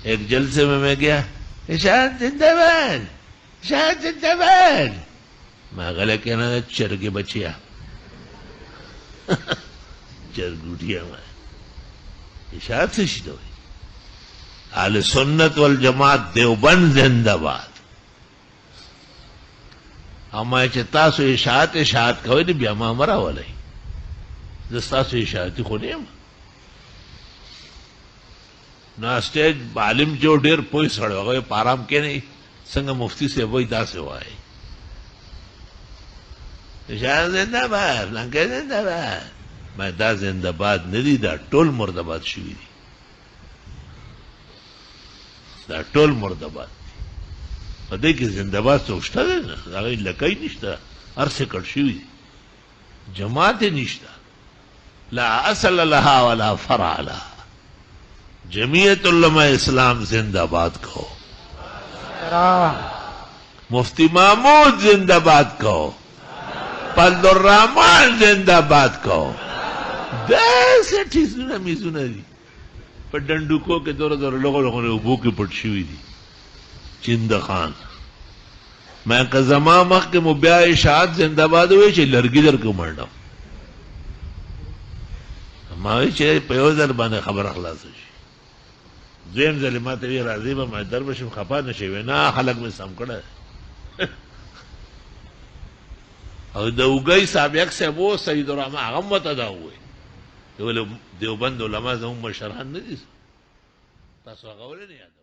ایک جلسے میں گیا، اشاعت زندہ باد، اشاعت زندہ باد. میں غلط کہنا تھا چرگے بچیا چرگوٹیا میں اشاعت سے شروع ہوئی. اہل سنت والجماعت دیوبند زندہ باد. اما چې تاسو اشاعت کوئ نو بیا ما مه راولئ، زه ستاسو اشاعتي خو نه یم. نو سټیج عالم جو ډېر پوه سړی و هغه په ارام کښېنئ، څنګه مفتي صاحب وایي داسې وایي اشاعت زنده باد، فلانکی زنده باد. ما دا زنده باد نه دي، دا ټول مرده باد شوي دي، دا ټول مرده باد دي. په دې کې زنده باد څوک شته دی نه، د هغې لکۍ نشته، هر څه کړ شوي دي، جماعت یې نشته، لا اصل لها ولا فرع لها. جمعیت علماء اسلام زندہ باد کہو، مفتی محمود زندہ باد کہو، فضل الرحمان زندہ باد کہو. داسې ټیزونه میزونه دي په ډنډوکو کې دوره دوره لغو لغو اوبو کې پټ شوي دي. چنده خان میں که زما مخکې مو بیا اشاعت زنده باد ووایي چې لرګي درکړم منډم. ما وایي چې په یو ځل باندې خبره خلاصه شي. دویم ځل ما ته وایي راځئ به ما در به شم، خفه نه شئ. وایي نه خلک مې سم کړی. او د اوږی سابق صاحب و سید الرحمن هغه هم ورته دا ووایي، ولې دیوبند علما زموږ مشران نه دي؟ تاسو هغه ولې نه یاد